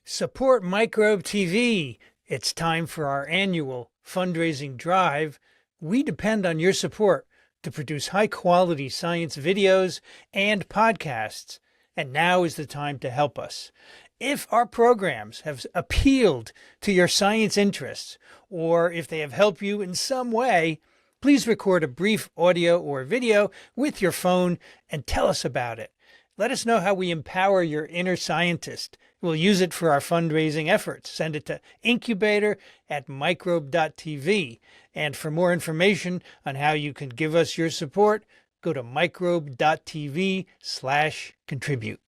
Support Microbe TV. It's time for our annual fundraising drive. We depend on your support to produce high-quality science videos and podcasts, and now is the time to help us. If our programs have appealed to your science interests, or if they have helped you in some way, please record a brief audio or video with your phone and tell us about it. Let us know how we empower your inner scientist. We'll use it for our fundraising efforts. Send it to incubator@microbe.tv. And for more information on how you can give us your support, go to microbe.tv/contribute.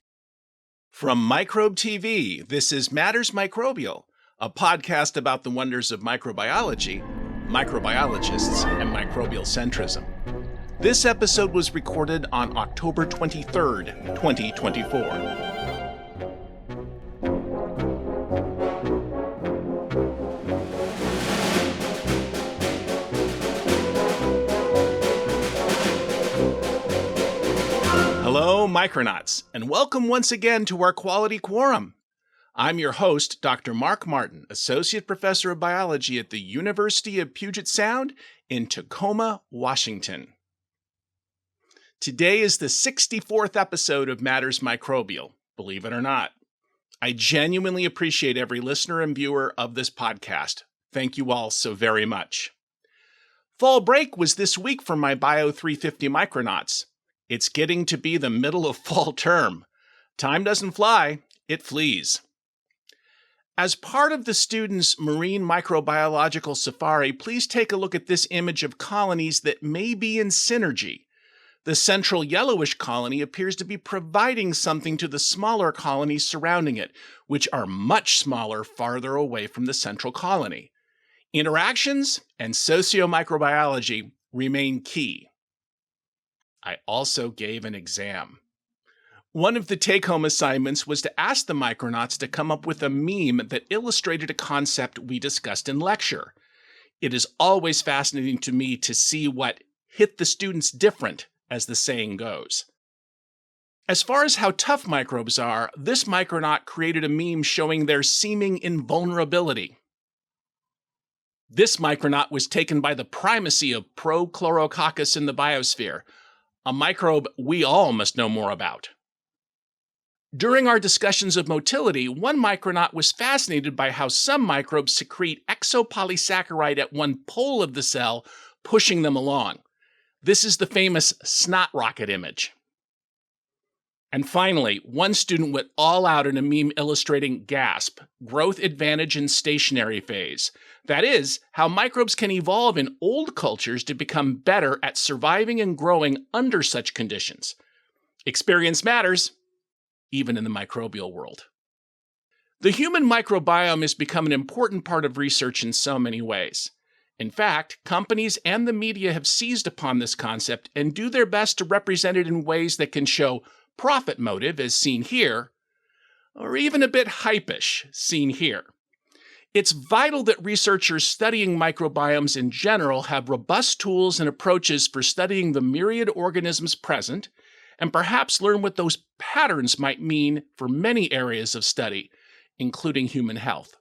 From Microbe TV, this is Matters Microbial, a podcast about the wonders of microbiology, microbiologists, and microbial centrism. This episode was recorded on October 23rd, 2024. Hello, Micronauts, and welcome once again to our Quality Quorum. I'm your host, Dr. Mark Martin, Associate Professor of Biology at the University of Puget Sound in Tacoma, Washington. Today is the 64th episode of Matters Microbial, believe it or not. I genuinely appreciate every listener and viewer of this podcast. Thank you all so very much. Fall break was this week for my Bio 350 Micronauts. It's getting to be the middle of fall term. Time doesn't fly, it flees. As part of the students' marine microbiological safari, please take a look at this image of colonies that may be in synergy. The central yellowish colony appears to be providing something to the smaller colonies surrounding it, which are much smaller farther away from the central colony. Interactions and sociomicrobiology remain key. I also gave an exam. One of the take-home assignments was to ask the Micronauts to come up with a meme that illustrated a concept we discussed in lecture. It is always fascinating to me to see what hit the students different, as the saying goes. As far as how tough microbes are, this Micronaut created a meme showing their seeming invulnerability. This Micronaut was taken by the primacy of Prochlorococcus in the biosphere, a microbe we all must know more about. During our discussions of motility, one Micronaut was fascinated by how some microbes secrete exopolysaccharide at one pole of the cell, pushing them along. This is the famous snot rocket image. And finally, one student went all out in a meme illustrating GASP, growth advantage in stationary phase. That is, how microbes can evolve in old cultures to become better at surviving and growing under such conditions. Experience matters, even in the microbial world. The human microbiome has become an important part of research in so many ways. In fact, companies and the media have seized upon this concept and do their best to represent it in ways that can show profit motive, as seen here, or even a bit hypish, seen here. It's vital that researchers studying microbiomes in general have robust tools and approaches for studying the myriad organisms present, and perhaps learn what those patterns might mean for many areas of study, including human health.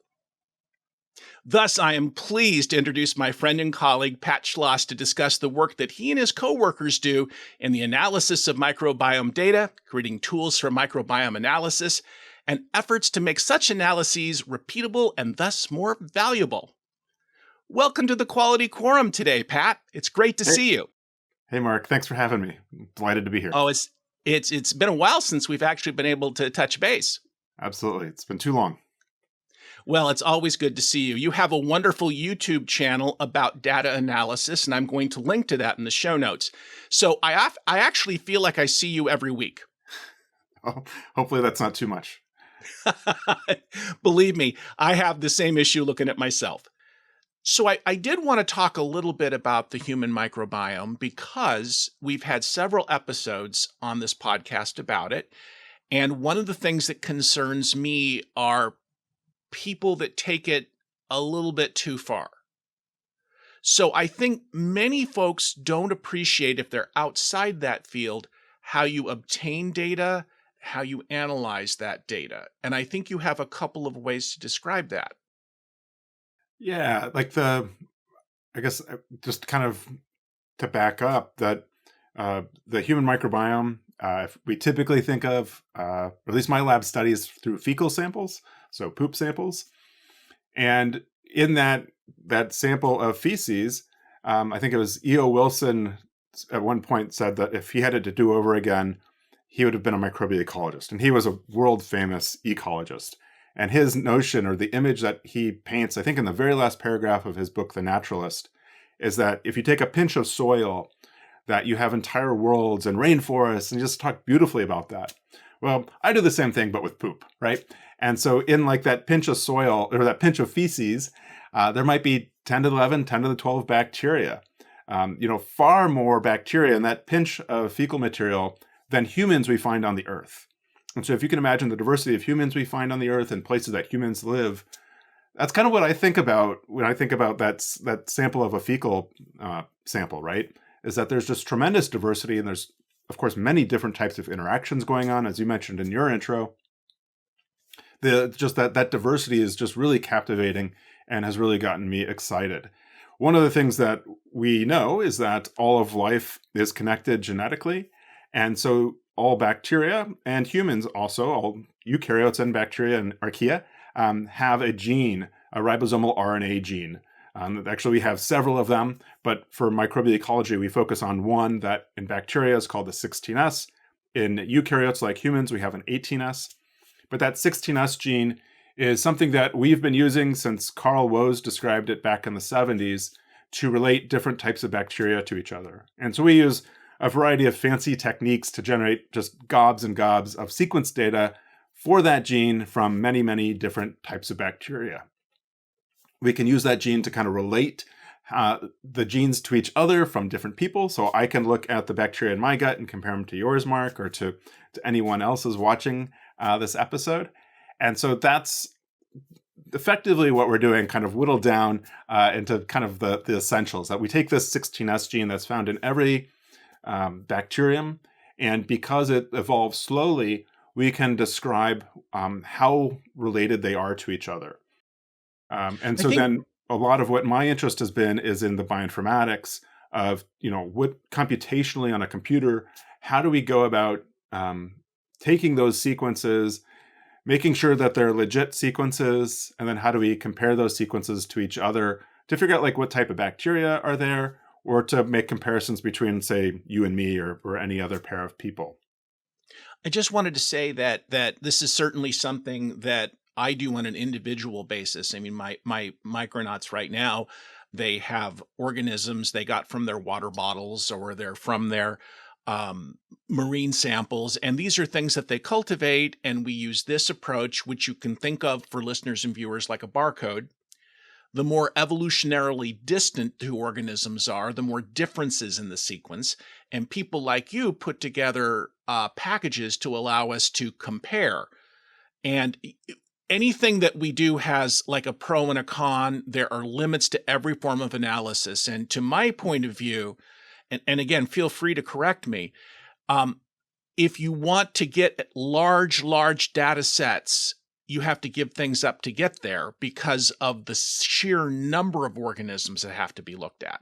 Thus, I am pleased to introduce my friend and colleague, Pat Schloss, to discuss the work that he and his coworkers do in the analysis of microbiome data, creating tools for microbiome analysis, and efforts to make such analyses repeatable and thus more valuable. Welcome to the Quality Quorum today, Pat. It's great to see you. Hey, Mark. Thanks for having me. I'm delighted to be here. Oh, it's been a while since we've actually been able to touch base. Absolutely. It's been too long. Well, it's always good to see you. You have a wonderful YouTube channel about data analysis, and I'm going to link to that in the show notes. So I actually feel like I see you every week. Oh, hopefully that's not too much. Believe me, I have the same issue looking at myself. So I did want to talk a little bit about the human microbiome because we've had several episodes on this podcast about it. And one of the things that concerns me are people that take it a little bit too far. So I think many folks don't appreciate, if they're outside that field, how you obtain data, how you analyze that data. And I think you have a couple of ways to describe that. Yeah, I guess just kind of to back up that the human microbiome, we typically think of, or at least my lab studies through fecal samples, so poop samples. And in that sample of feces, I think it was E.O. Wilson at one point said that if he had it to do over again, he would have been a microbial ecologist. And he was a world famous ecologist. And his notion, or the image that he paints, I think in the very last paragraph of his book, The Naturalist, is that if you take a pinch of soil, that you have entire worlds and rainforests, and just talk beautifully about that. Well, I do the same thing, but with poop, right? And so in like that pinch of soil, or that pinch of feces, there might be 10 to the 11, 10 to the 12 bacteria. Far more bacteria in that pinch of fecal material than humans we find on the earth. And so if you can imagine the diversity of humans we find on the earth and places that humans live, that's kind of what I think about when I think about that sample of a fecal sample, right? Is that there's just tremendous diversity, and there's, of course, many different types of interactions going on, as you mentioned in your intro. That diversity is just really captivating and has really gotten me excited. One of the things that we know is that all of life is connected genetically, and so all bacteria and humans also, all eukaryotes and bacteria and archaea, have a gene, a ribosomal RNA gene. Actually, we have several of them, but for microbial ecology, we focus on one that in bacteria is called the 16S. In eukaryotes like humans, we have an 18S. But that 16S gene is something that we've been using since Carl Woese described it back in the 70s to relate different types of bacteria to each other. And so we use a variety of fancy techniques to generate just gobs and gobs of sequence data for that gene from many, many different types of bacteria. We can use that gene to kind of relate the genes to each other from different people. So I can look at the bacteria in my gut and compare them to yours, Mark, or to anyone else who's watching this episode. And so that's effectively what we're doing, kind of whittled down into kind of the essentials, that we take this 16S gene that's found in every bacterium, and because it evolves slowly, we can describe how related they are to each other. And so then a lot of what my interest has been is in the bioinformatics of, what computationally on a computer, how do we go about taking those sequences, making sure that they're legit sequences, and then how do we compare those sequences to each other to figure out like what type of bacteria are there, or to make comparisons between, say, you and me or any other pair of people. I just wanted to say that this is certainly something that I do on an individual basis. I mean, my micronauts right now, they have organisms they got from their water bottles, or they're from their marine samples. And these are things that they cultivate. And we use this approach, which you can think of for listeners and viewers like a barcode. The more evolutionarily distant two organisms are, the more differences in the sequence. And people like you put together packages to allow us to compare. And anything that we do has like a pro and a con. There are limits to every form of analysis. And to my point of view, and again, feel free to correct me, if you want to get large data sets, you have to give things up to get there because of the sheer number of organisms that have to be looked at.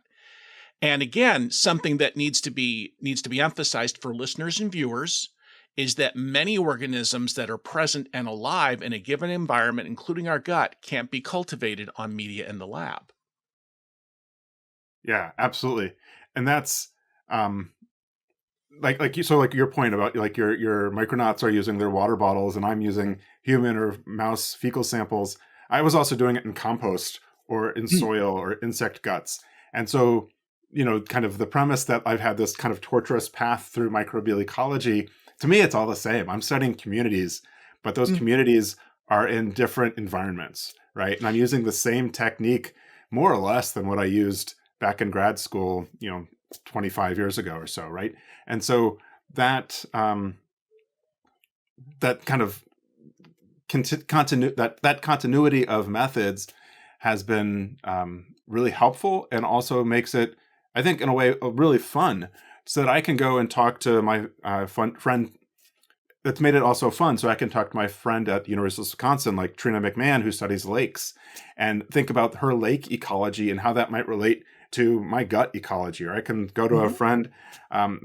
And again, something that needs to be emphasized for listeners and viewers is that many organisms that are present and alive in a given environment, including our gut, can't be cultivated on media in the lab. Yeah, absolutely. And that's like your point about like your micronauts are using their water bottles and I'm using human or mouse fecal samples. I was also doing it in compost or in soil or insect guts. And so, kind of the premise that I've had this kind of torturous path through microbial ecology, to me, it's all the same. I'm studying communities, but those communities are in different environments, right? And I'm using the same technique more or less than what I used back in grad school, 25 years ago or so, right? And so that that kind of continuity of methods has been really helpful, and also makes it, I think, in a way, really fun, so that I can go and talk to my friend that's made it also fun. So I can talk to my friend at the University of Wisconsin, like Trina McMahon, who studies lakes, and think about her lake ecology and how that might relate to my gut ecology. Or I can go to a friend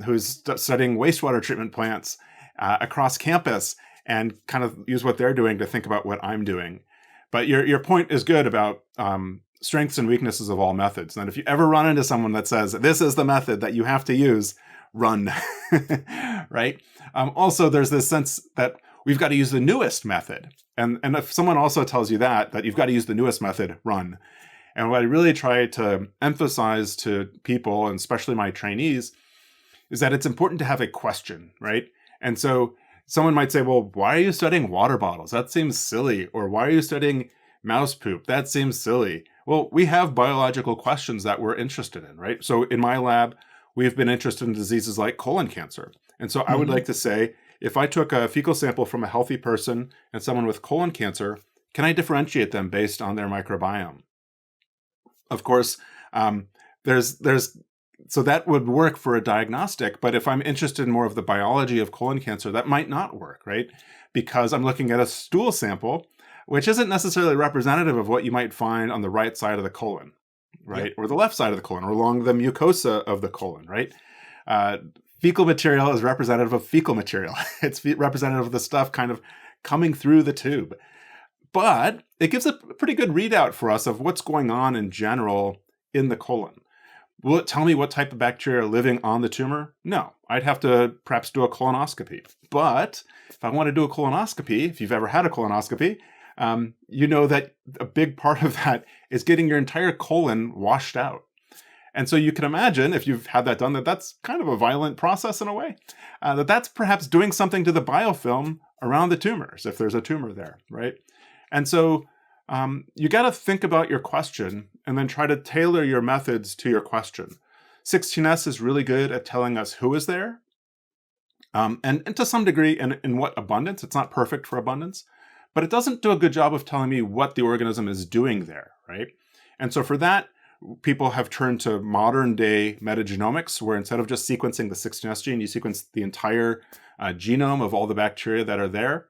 who's studying wastewater treatment plants across campus and kind of use what they're doing to think about what I'm doing. But your point is good about strengths and weaknesses of all methods. And if you ever run into someone that says, this is the method that you have to use, run, right? Also, there's this sense that we've got to use the newest method. And if someone also tells you that you've got to use the newest method, run. And what I really try to emphasize to people, and especially my trainees, is that it's important to have a question, right? And so someone might say, well, why are you studying water bottles? That seems silly. Or why are you studying mouse poop? That seems silly. Well, we have biological questions that we're interested in, right? So in my lab, we've been interested in diseases like colon cancer. And so I would like to say, if I took a fecal sample from a healthy person and someone with colon cancer, can I differentiate them based on their microbiome? Of course, so that would work for a diagnostic, but if I'm interested in more of the biology of colon cancer, that might not work, right? Because I'm looking at a stool sample, which isn't necessarily representative of what you might find on the right side of the colon, right? Yep. Or the left side of the colon, or along the mucosa of the colon, right? Fecal material is representative of fecal material. It's representative of the stuff kind of coming through the tube. But it gives a pretty good readout for us of what's going on in general in the colon. Will it tell me what type of bacteria are living on the tumor? No. I'd have to perhaps do a colonoscopy. But if I want to do a colonoscopy, if you've ever had a colonoscopy, you know that a big part of that is getting your entire colon washed out. And so you can imagine, if you've had that done, that's kind of a violent process in a way, that's perhaps doing something to the biofilm around the tumors, if there's a tumor there, right? And so you got to think about your question and then try to tailor your methods to your question. 16S is really good at telling us who is there. And to some degree, in what abundance. It's not perfect for abundance, but it doesn't do a good job of telling me what the organism is doing there, right? And so for that, people have turned to modern day metagenomics, where instead of just sequencing the 16S gene, you sequence the entire genome of all the bacteria that are there.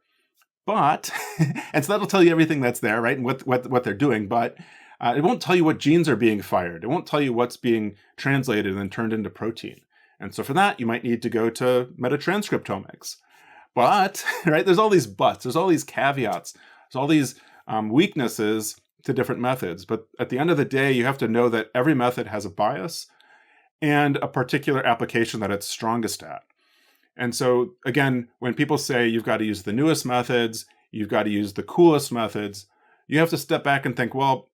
But, and so that'll tell you everything that's there, right? And what they're doing, but it won't tell you what genes are being fired. It won't tell you what's being translated and then turned into protein. And so for that, you might need to go to metatranscriptomics. But, right, there's all these buts, there's all these caveats, there's all these weaknesses to different methods. But at the end of the day, you have to know that every method has a bias and a particular application that it's strongest at. And so, again, when people say you've got to use the newest methods, you've got to use the coolest methods, you have to step back and think, well,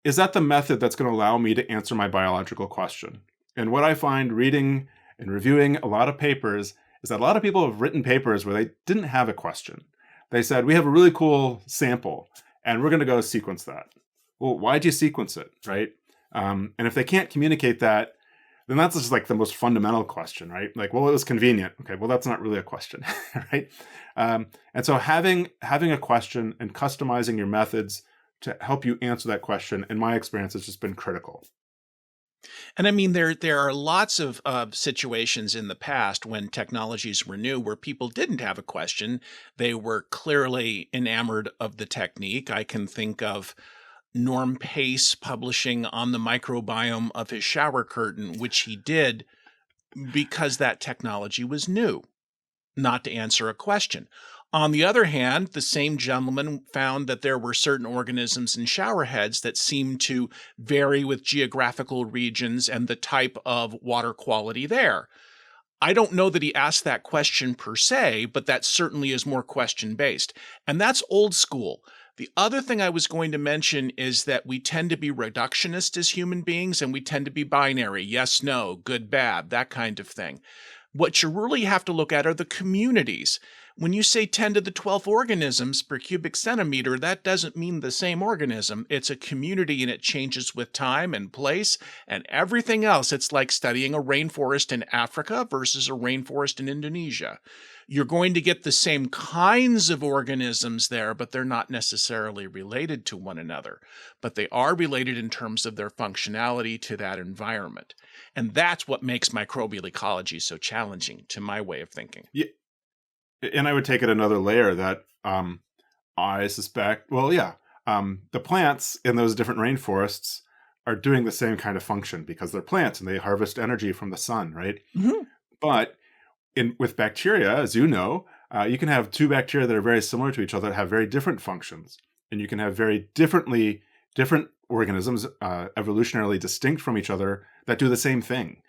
is that the method that's going to allow me to answer my biological question? And what I find reading and reviewing a lot of papers is that a lot of people have written papers where they didn't have a question. They said, we have a really cool sample, and we're going to go sequence that. Well, why'd you sequence it, right? And if they can't communicate that, then that's just like the most fundamental question, right? Like, well, it was convenient. Okay, well, that's not really a question, right? And so having a question and customizing your methods to help you answer that question, in my experience, has just been critical. And I mean, there are lots of situations in the past when technologies were new where people didn't have a question. They were clearly enamored of the technique. I can think of Norm Pace publishing on the microbiome of his shower curtain, which he did because that technology was new, not to answer a question. On the other hand, the same gentleman found that there were certain organisms in shower heads that seemed to vary with geographical regions and the type of water quality there. I don't know that he asked that question per se, but that certainly is more question-based. And that's old school. The other thing I was going to mention is that we tend to be reductionist as human beings, and we tend to be binary, yes, no, good, bad, that kind of thing. What you really have to look at are the communities. When you say 10 to the 12th organisms per cubic centimeter, that doesn't mean the same organism. It's a community, and it changes with time and place and everything else. It's like studying a rainforest in Africa versus a rainforest in Indonesia. You're going to get the same kinds of organisms there, but they're not necessarily related to one another. But they are related in terms of their functionality to that environment. And that's what makes microbial ecology so challenging, to my way of thinking. Yeah. And I would take it another layer that I suspect, well, yeah, the plants in those different rainforests are doing the same kind of function because they're plants and they harvest energy from the sun, right? Mm-hmm. But with bacteria, as you know, you can have two bacteria that are very similar to each other that have very different functions. And you can have very different organisms, evolutionarily distinct from each other, that do the same thing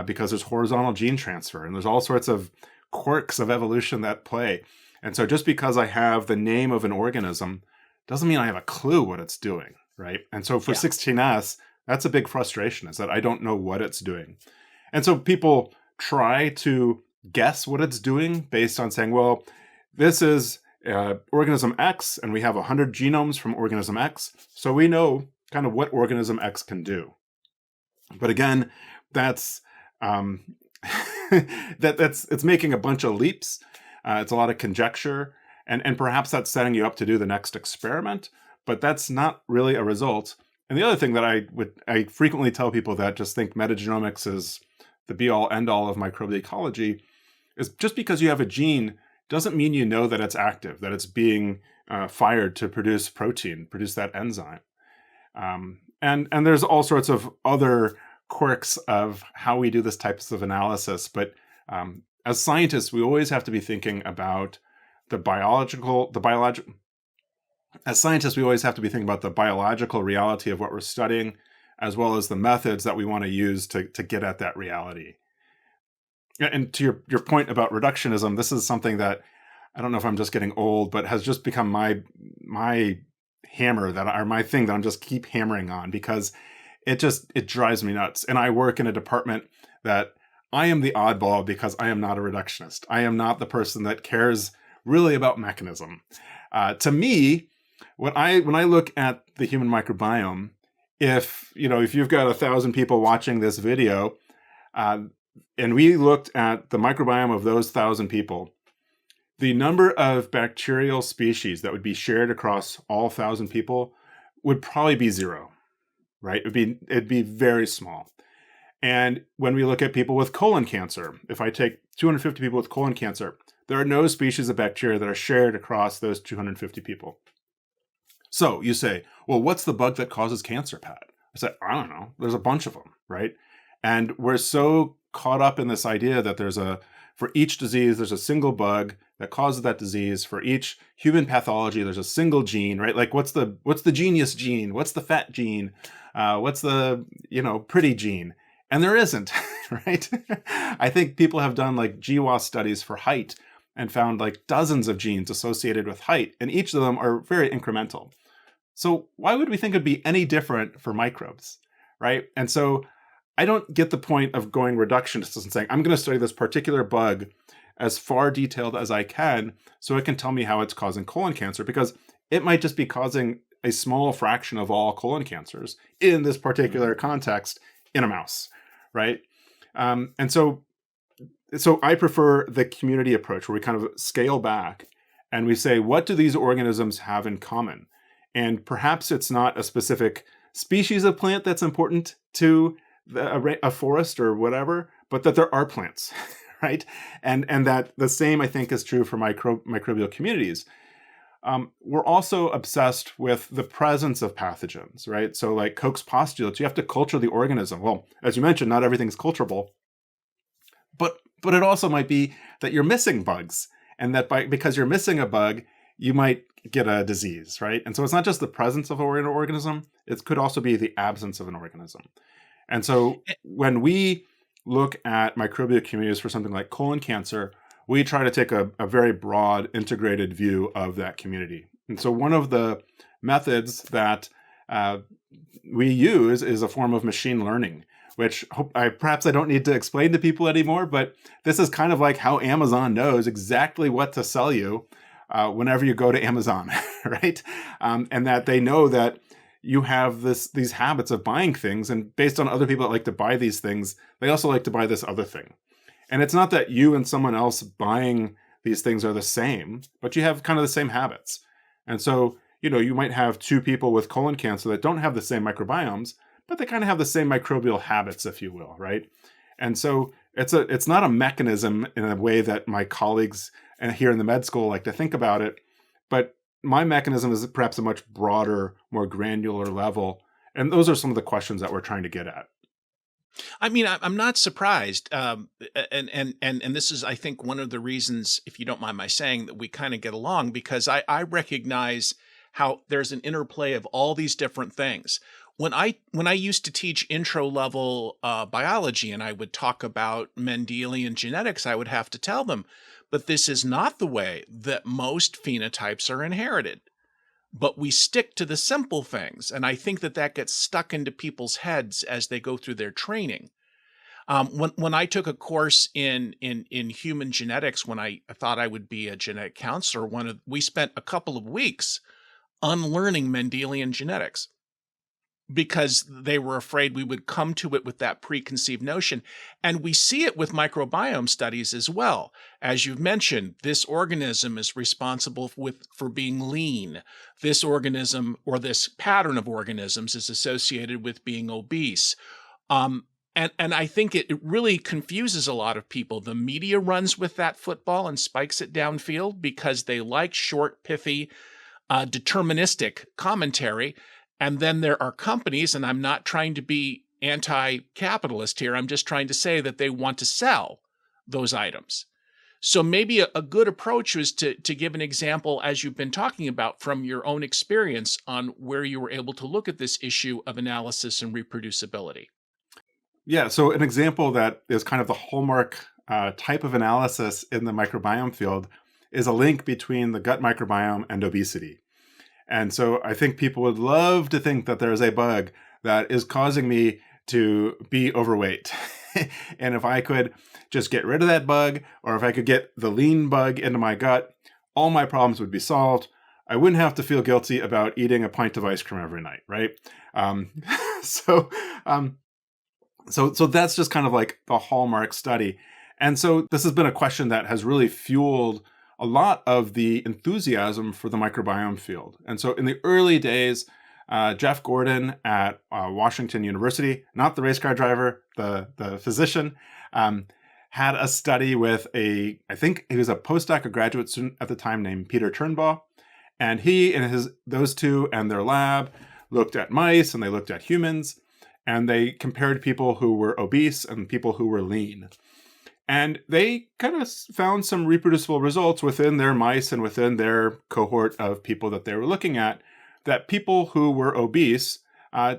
because there's horizontal gene transfer and there's all sorts of quirks of evolution that play. And so just because I have the name of an organism doesn't mean I have a clue what it's doing, right? And so for 16S, that's a big frustration, is that I don't know what it's doing. And so people try to guess what it's doing based on saying, well, this is organism X, and we have 100 genomes from organism X, so we know kind of what organism X can do. But again, that's it's making a bunch of leaps. It's a lot of conjecture, and perhaps that's setting you up to do the next experiment, but that's not really a result. And the other thing that I frequently tell people that just think metagenomics is the be-all, end-all of microbial ecology is just because you have a gene doesn't mean you know that it's active, that it's being fired to produce protein, produce that enzyme. And there's all sorts of other quirks of how we do this types of analysis. But as scientists, we always have to be thinking about as scientists, we always have to be thinking about the biological reality of what we're studying, as well as the methods that we want to use to get at that reality. And to your point about reductionism, this is something that I don't know if I'm just getting old, but has just become my hammer my thing that I'm just keep hammering on, because it drives me nuts. And I work in a department that I am the oddball because I am not a reductionist. I am not the person that cares really about mechanism. To me, when I look at the human microbiome, if you've got 1,000 people watching this video, and we looked at the microbiome of those 1,000 people, the number of bacterial species that would be shared across all 1,000 people would probably be zero, right? It'd be very small. And when we look at people with colon cancer, if I take 250 people with colon cancer, there are no species of bacteria that are shared across those 250 people. So you say, well, what's the bug that causes cancer, Pat? I said, I don't know. There's a bunch of them, right? And we're so caught up in this idea that for each disease, there's a single bug that causes that disease. For each human pathology, there's a single gene, right? Like what's the genius gene? What's the fat gene? What's the, pretty gene? And there isn't, right? I think people have done like GWAS studies for height and found like dozens of genes associated with height, and each of them are very incremental. So why would we think it'd be any different for microbes, right? And so I don't get the point of going reductionist and saying, I'm going to study this particular bug as far detailed as I can so it can tell me how it's causing colon cancer, because it might just be causing a small fraction of all colon cancers in this particular context in a mouse, right? And so I prefer the community approach, where we kind of scale back and we say, what do these organisms have in common? And perhaps it's not a specific species of plant that's important to a forest or whatever, but that there are plants, right? And that the same, I think, is true for microbial communities. We're also obsessed with the presence of pathogens, right? So like Koch's postulates, you have to culture the organism. Well, as you mentioned, not everything's culturable, but it also might be that you're missing bugs, and that because you're missing a bug, you might get a disease, right? And so it's not just the presence of an organism, it could also be the absence of an organism. And so when we look at microbial communities for something like colon cancer, we try to take a very broad, integrated view of that community. And so one of the methods that we use is a form of machine learning, which perhaps I don't need to explain to people anymore, but this is kind of like how Amazon knows exactly what to sell you whenever you go to Amazon, right? And that they know that you have these habits of buying things, and based on other people that like to buy these things, they also like to buy this other thing. And it's not that you and someone else buying these things are the same, but you have kind of the same habits. And so, you might have two people with colon cancer that don't have the same microbiomes, but they kind of have the same microbial habits, if you will, right? And so it's not a mechanism in a way that my colleagues and here in the med school like to think about it. But my mechanism is perhaps a much broader, more granular level. And those are some of the questions that we're trying to get at. I mean, I'm not surprised, and this is, I think, one of the reasons, if you don't mind my saying, that we kind of get along, because I recognize how there's an interplay of all these different things. When I used to teach intro level biology, and I would talk about Mendelian genetics, I would have to tell them, but this is not the way that most phenotypes are inherited. But we stick to the simple things, and I think that gets stuck into people's heads as they go through their training. When I took a course in human genetics, when I thought I would be a genetic counselor, we spent a couple of weeks unlearning Mendelian genetics, because they were afraid we would come to it with that preconceived notion. And we see it with microbiome studies as well. As you've mentioned, this organism is responsible for being lean. This organism, or this pattern of organisms, is associated with being obese. And I think it really confuses a lot of people. The media runs with that football and spikes it downfield because they like short, pithy, deterministic commentary. And then there are companies, and I'm not trying to be anti-capitalist here, I'm just trying to say that they want to sell those items. So maybe a good approach was to give an example, as you've been talking about, from your own experience on where you were able to look at this issue of analysis and reproducibility. Yeah, so an example that is kind of the hallmark type of analysis in the microbiome field is a link between the gut microbiome and obesity. And so I think people would love to think that there is a bug that is causing me to be overweight. And if I could just get rid of that bug, or if I could get the lean bug into my gut, all my problems would be solved. I wouldn't have to feel guilty about eating a pint of ice cream every night, right? So that's just kind of like the hallmark study. And so this has been a question that has really fueled a lot of the enthusiasm for the microbiome field. And so in the early days, Jeff Gordon at Washington University, not the race car driver, the physician, had a study with I think he was a postdoc, a graduate student at the time named Peter Turnbaugh. And he and those two and their lab looked at mice, and they looked at humans, and they compared people who were obese and people who were lean. And they kind of found some reproducible results within their mice and within their cohort of people that they were looking at, that people who were obese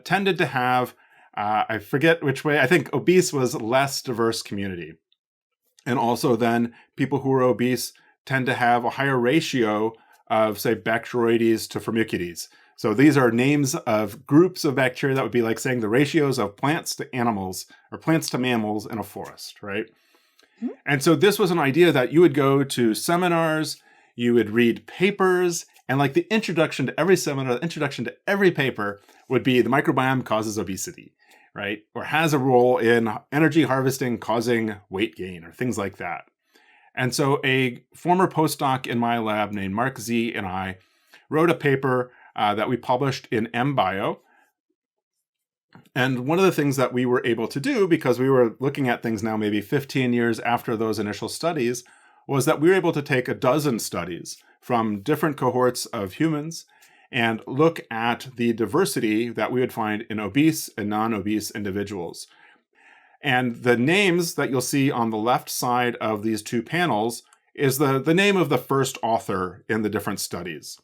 tended to have, I forget which way, I think obese was less diverse community. And also then people who were obese tend to have a higher ratio of, say, Bacteroides to Firmicutes. So these are names of groups of bacteria that would be like saying the ratios of plants to animals or plants to mammals in a forest, right? And so this was an idea that you would go to seminars, you would read papers, and like the introduction to every seminar, the introduction to every paper would be the microbiome causes obesity, right? Or has a role in energy harvesting causing weight gain or things like that. And so a former postdoc in my lab named Mark Z and I wrote a paper that we published in MBio. And one of the things that we were able to do, because we were looking at things now maybe 15 years after those initial studies, was that we were able to take a dozen studies from different cohorts of humans and look at the diversity that we would find in obese and non-obese individuals. And the names that you'll see on the left side of these two panels is the name of the first author in the different studies.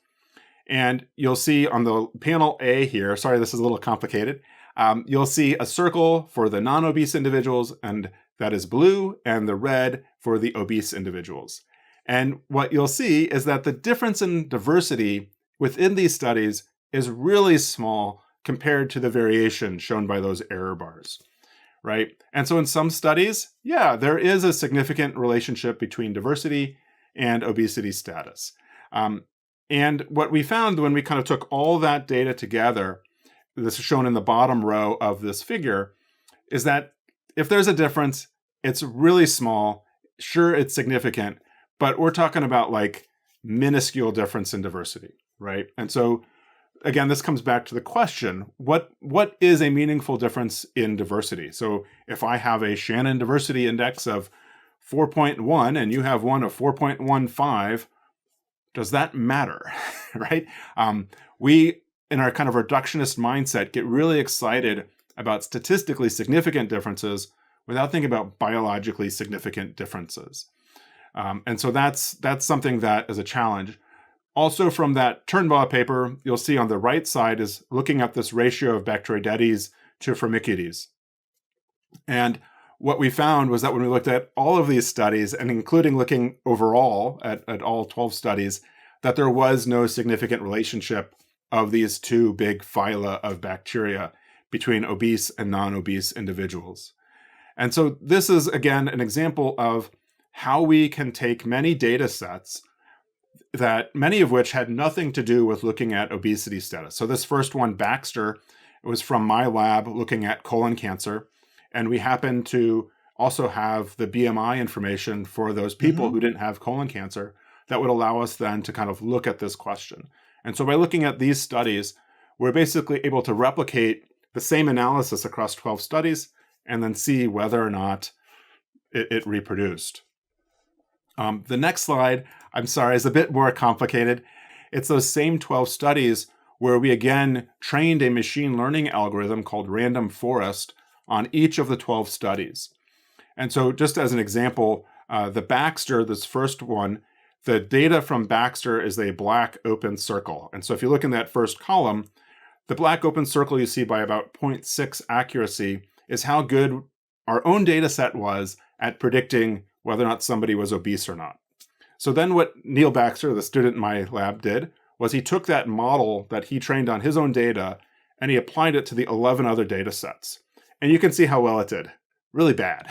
And you'll see on the panel A here, sorry, this is a little complicated, you'll see a circle for the non-obese individuals, and that is blue, and the red for the obese individuals. And what you'll see is that the difference in diversity within these studies is really small compared to the variation shown by those error bars, right? And so in some studies, yeah, there is a significant relationship between diversity and obesity status. And what we found when we kind of took all that data together, this is shown in the bottom row of this figure, is that if there's a difference, it's really small. Sure, it's significant, but we're talking about like minuscule difference in diversity, right? And so again, this comes back to the question, what is a meaningful difference in diversity? So if I have a Shannon diversity index of 4.1 and you have one of 4.15, does that matter, right? We, in our kind of reductionist mindset, get really excited about statistically significant differences without thinking about biologically significant differences. And so that's something that is a challenge. Also from that Turnbaugh paper, you'll see on the right side is looking at this ratio of Bacteroidetes to Firmicutes. And what we found was that when we looked at all of these studies, and including looking overall at all 12 studies, that there was no significant relationship of these two big phyla of bacteria between obese and non-obese individuals. And so this is, again, an example of how we can take many data sets, that many of which had nothing to do with looking at obesity status. So this first one, Baxter, it was from my lab looking at colon cancer. And we happened to also have the BMI information for those people who didn't have colon cancer that would allow us then to kind of look at this question. And so by looking at these studies, we're basically able to replicate the same analysis across 12 studies and then see whether or not it reproduced. The next slide, I'm sorry, is a bit more complicated. It's those same 12 studies where we again trained a machine learning algorithm called random forest on each of the 12 studies. And so just as an example, the Baxter, this first one, the data from Baxter is a black open circle. And so if you look in that first column, the black open circle you see by about 0.6 accuracy is how good our own data set was at predicting whether or not somebody was obese or not. So then what Neil Baxter, the student in my lab, did was he took that model that he trained on his own data and he applied it to the 11 other data sets. And you can see how well it did. Really bad,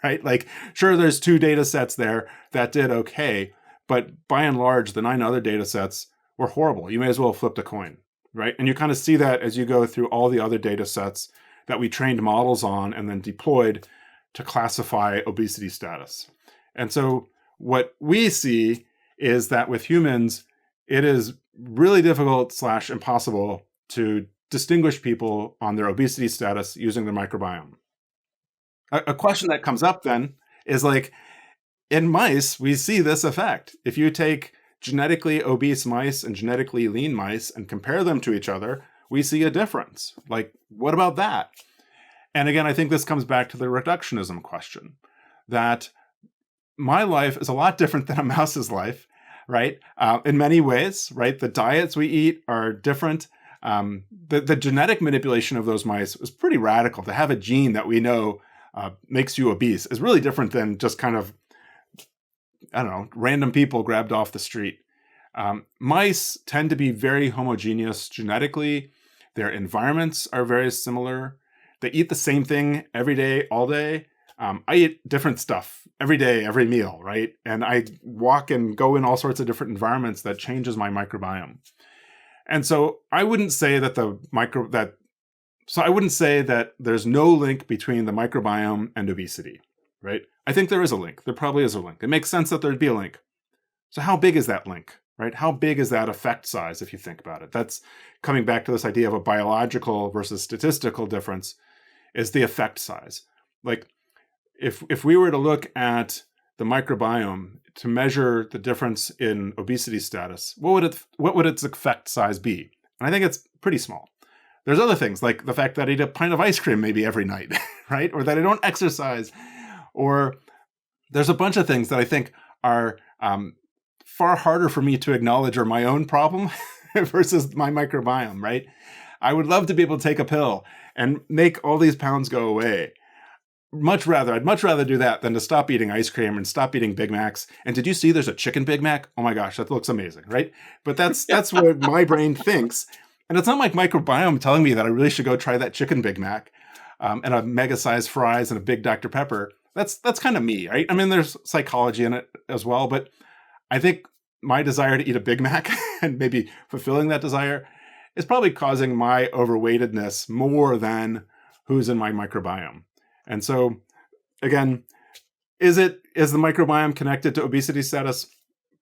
right? Like, sure, there's 2 data sets there that did okay, but by and large, the 9 other data sets were horrible. You may as well have flipped a coin, right? And you kind of see that as you go through all the other data sets that we trained models on and then deployed to classify obesity status. And so what we see is that with humans, it is really difficult / impossible to distinguish people on their obesity status using their microbiome. A question that comes up then is like, in mice, we see this effect. If you take genetically obese mice and genetically lean mice and compare them to each other, we see a difference. Like, what about that? And again, I think this comes back to the reductionism question, that my life is a lot different than a mouse's life, right? In many ways, right? The diets we eat are different. The genetic manipulation of those mice was pretty radical. To have a gene that we know makes you obese is really different than just kind of, I don't know, random people grabbed off the street. Mice tend to be very homogeneous genetically. Their environments are very similar. They eat the same thing every day, all day. I eat different stuff every day, every meal, right? And I walk and go in all sorts of different environments that changes my microbiome. And so I wouldn't say that I wouldn't say that there's no link between the microbiome and obesity, right? I think there is a link. There probably is a link. It makes sense that there'd be a link. So how big is that link, right? How big is that effect size if you think about it? That's coming back to this idea of a biological versus statistical difference, is the effect size. Like, if we were to look at the microbiome to measure the difference in obesity status, what would its effect size be? And I think it's pretty small. There's other things, like the fact that I eat a pint of ice cream maybe every night, right? Or that I don't exercise. Or there's a bunch of things that I think are far harder for me to acknowledge are my own problem versus my microbiome, right? I would love to be able to take a pill and make all these pounds go away. I'd much rather do that than to stop eating ice cream and stop eating Big Macs. And did you see there's a chicken Big Mac? Oh my gosh, that looks amazing, right? But that's what my brain thinks. And it's not my microbiome telling me that I really should go try that chicken Big Mac and a mega-sized fries and a big Dr. Pepper. That's kind of me, right? I mean, there's psychology in it as well, but I think my desire to eat a Big Mac and maybe fulfilling that desire is probably causing my overweightedness more than who's in my microbiome. And so, again, is the microbiome connected to obesity status?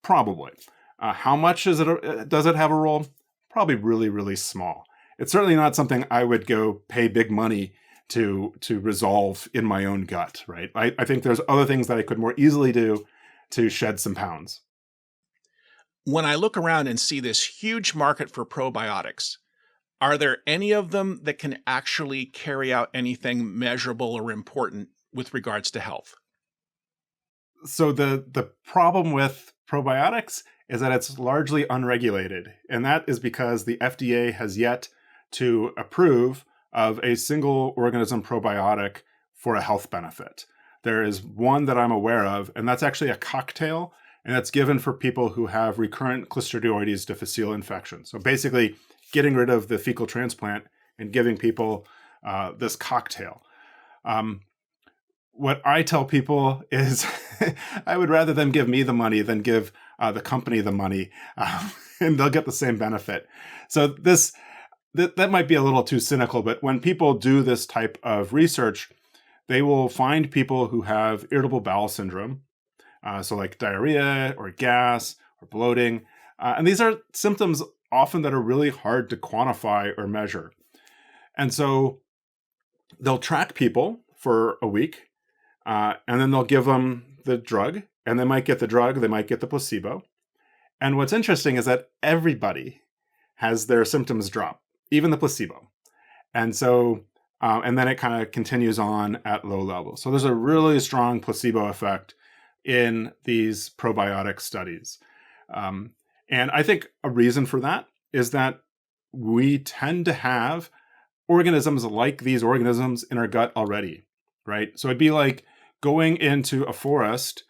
Probably. How much does it have a role? Probably really, really small. It's certainly not something I would go pay big money to resolve in my own gut, right? I think there's other things that I could more easily do to shed some pounds. When I look around and see this huge market for probiotics, are there any of them that can actually carry out anything measurable or important with regards to health? So the problem with probiotics is that it's largely unregulated. And that is because the FDA has yet to approve of a single organism probiotic for a health benefit. There is one that I'm aware of, and that's actually a cocktail, and that's given for people who have recurrent Clostridioides difficile infection. So basically getting rid of the fecal transplant and giving people this cocktail. What I tell people is I would rather them give me the money than give the company the money, and they'll get the same benefit. So that might be a little too cynical, but when people do this type of research, they will find people who have irritable bowel syndrome, so like diarrhea or gas or bloating. And these are symptoms often that are really hard to quantify or measure. And so they'll track people for a week, and then they'll give them the drug, and they might get the drug, they might get the placebo. And what's interesting is that everybody has their symptoms drop, even the placebo. And so, and then it kind of continues on at low levels. So there's a really strong placebo effect in these probiotic studies. And I think a reason for that is that we tend to have organisms like these organisms in our gut already, right? So it'd be like going into a forest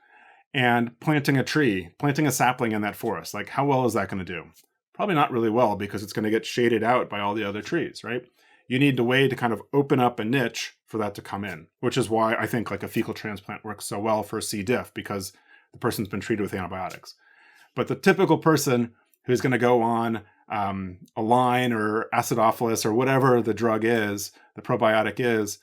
and planting a sapling in that forest. Like, how well is that going to do? Probably not really well, because it's going to get shaded out by all the other trees, right? You need a way to kind of open up a niche for that to come in, which is why I think like a fecal transplant works so well for C. diff, because the person's been treated with antibiotics. But the typical person who's going to go on a line or acidophilus or whatever the drug is, the probiotic is,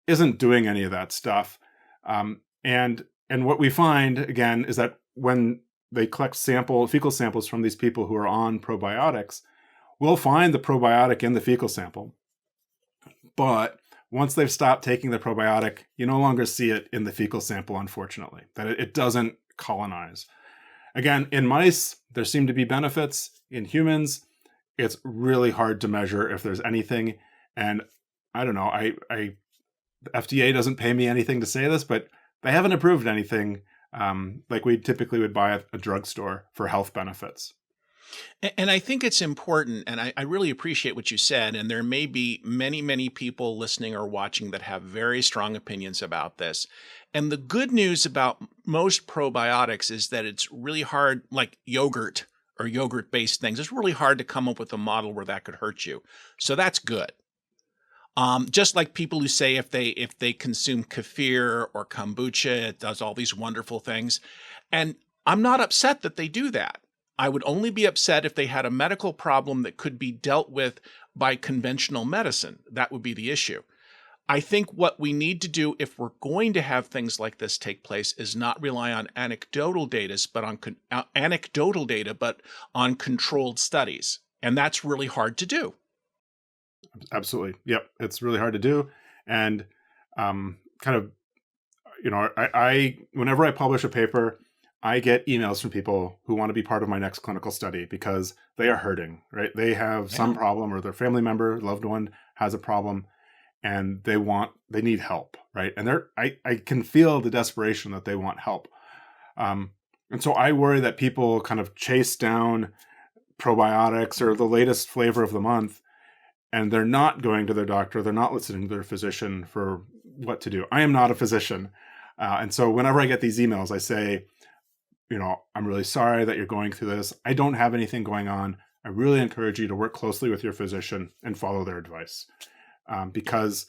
isn't doing any of that stuff. And what we find, again, is that when they collect fecal samples from these people who are on probiotics, we'll find the probiotic in the fecal sample. But once they've stopped taking the probiotic, you no longer see it in the fecal sample, unfortunately, that it doesn't colonize. Again, in mice, there seem to be benefits. In humans, it's really hard to measure if there's anything. And I don't know, the FDA doesn't pay me anything to say this, but they haven't approved anything like we typically would buy at a drugstore for health benefits. And I think it's important, and I really appreciate what you said. And there may be many, many people listening or watching that have very strong opinions about this. And the good news about most probiotics is that it's really hard, like yogurt or yogurt-based things, it's really hard to come up with a model where that could hurt you. So that's good. Just like people who say if they consume kefir or kombucha, it does all these wonderful things. And I'm not upset that they do that. I would only be upset if they had a medical problem that could be dealt with by conventional medicine. That would be the issue. I think what we need to do if we're going to have things like this take place is not rely on anecdotal data, but on controlled studies. And that's really hard to do. Absolutely. Yep. It's really hard to do. And kind of, I whenever I publish a paper, I get emails from people who want to be part of my next clinical study because they are hurting, right? They have some problem, or their family member, loved one has a problem, and they need help, right? And I can feel the desperation that they want help. And so I worry that people kind of chase down probiotics or the latest flavor of the month, and they're not going to their doctor. They're not listening to their physician for what to do. I am not a physician. And so whenever I get these emails, I say, I'm really sorry that you're going through this. I don't have anything going on. I really encourage you to work closely with your physician and follow their advice. Because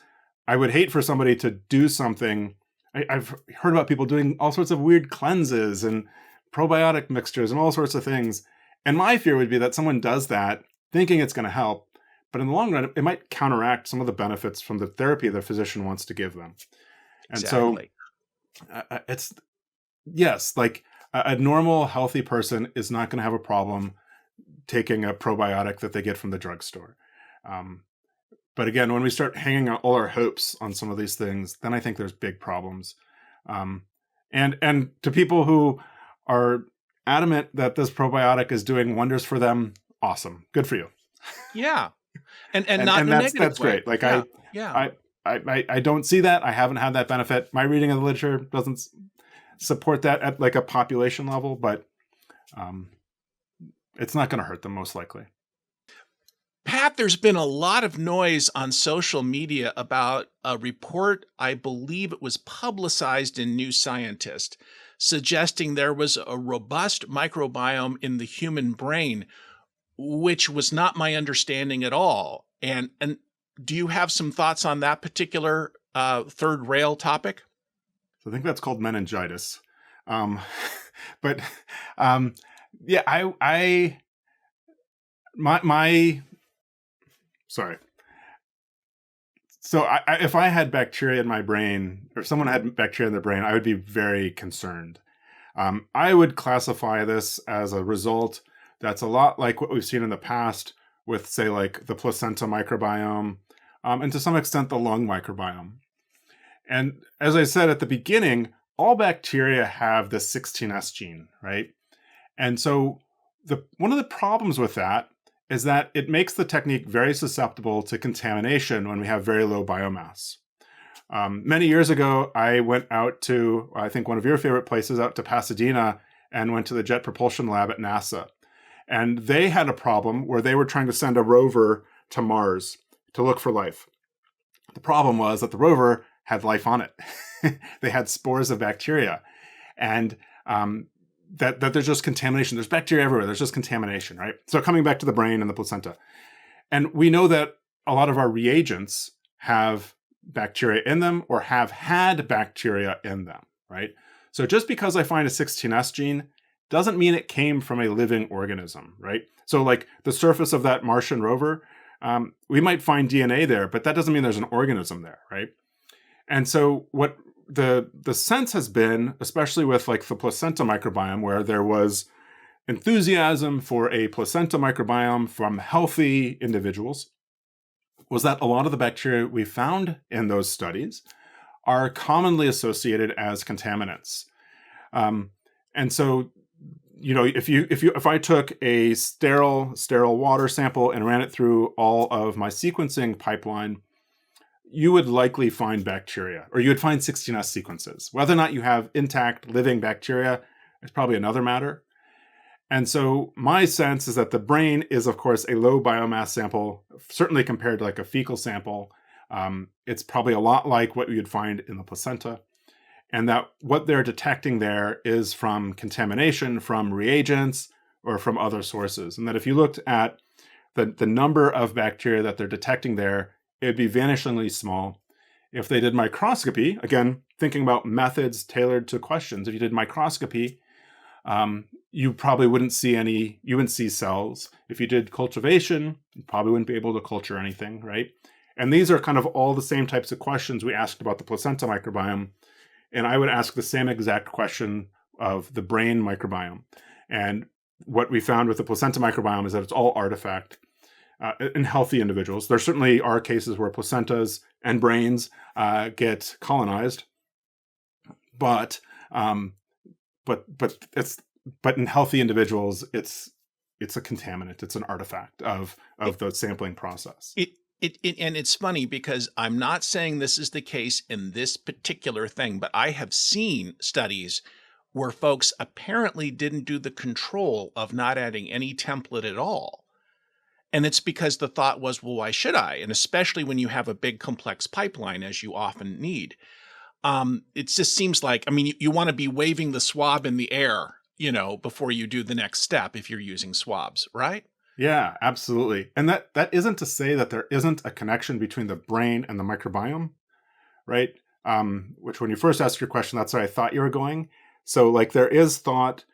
I would hate for somebody to do something. I've heard about people doing all sorts of weird cleanses and probiotic mixtures and all sorts of things. And my fear would be that someone does that thinking it's going to help, but in the long run, it might counteract some of the benefits from the therapy their physician wants to give them. And Exactly. So it's, yes, like a normal, healthy person is not going to have a problem taking a probiotic that they get from the drugstore. But again, when we start hanging all our hopes on some of these things, then I think there's big problems. And to people who are adamant that this probiotic is doing wonders for them, awesome, good for you. Yeah, and not in a negative that's way. great. Like Yeah. I don't see that. I haven't had that benefit. My reading of the literature doesn't support that at like a population level, but it's not going to hurt them most likely. Pat, there's been a lot of noise on social media about a report, I believe it was publicized in New Scientist, suggesting there was a robust microbiome in the human brain, which was not my understanding at all. And do you have some thoughts on that particular third rail topic? So I think that's called meningitis. But yeah, sorry. So if I had bacteria in my brain, or if someone had bacteria in their brain, I would be very concerned. I would classify this as a result that's a lot like what we've seen in the past with, say, like the placenta microbiome, and to some extent the lung microbiome. And as I said at the beginning, all bacteria have the 16S gene, right? And so one of the problems with that is that it makes the technique very susceptible to contamination when we have very low biomass. Many years ago, I went out to, I think, one of your favorite places, out to Pasadena, and went to the Jet Propulsion Lab at NASA. And they had a problem where they were trying to send a rover to Mars to look for life. The problem was that the rover had life on it. They had spores of bacteria. And that there's just contamination. There's bacteria everywhere. There's just contamination, right? So coming back to the brain and the placenta. And we know that a lot of our reagents have bacteria in them or have had bacteria in them, right? So just because I find a 16S gene doesn't mean it came from a living organism, right? So like the surface of that Martian rover, we might find DNA there, but that doesn't mean there's an organism there, right? And so what the sense has been, especially with like the placenta microbiome, where there was enthusiasm for a placenta microbiome from healthy individuals, was that a lot of the bacteria we found in those studies are commonly associated as contaminants. And so, you know, if I took a sterile water sample and ran it through all of my sequencing pipeline, you would likely find bacteria, or you would find 16S sequences. Whether or not you have intact living bacteria is probably another matter. And so my sense is that the brain is, of course, a low biomass sample, certainly compared to like a fecal sample. It's probably a lot like what you'd find in the placenta. And that what they're detecting there is from contamination, from reagents, or from other sources. And that if you looked at the number of bacteria that they're detecting there, it'd be vanishingly small. If they did microscopy, again, thinking about methods tailored to questions, if you did microscopy, you probably wouldn't see cells. If you did cultivation, you probably wouldn't be able to culture anything, right? And these are kind of all the same types of questions we asked about the placenta microbiome. And I would ask the same exact question of the brain microbiome. And what we found with the placenta microbiome is that it's all artifact in healthy individuals. There certainly are cases where placentas and brains get colonized, but in healthy individuals, it's a contaminant. It's an artifact of the sampling process. And it's funny because I'm not saying this is the case in this particular thing, but I have seen studies where folks apparently didn't do the control of not adding any template at all. And it's because the thought was, well, why should I? And especially when you have a big complex pipeline, as you often need. It just seems like, I mean, you want to be waving the swab in the air, you know, before you do the next step if you're using swabs, right? Yeah, absolutely. And that isn't to say that there isn't a connection between the brain and the microbiome, right? Which when you first asked your question, that's where I thought you were going. So like there is thought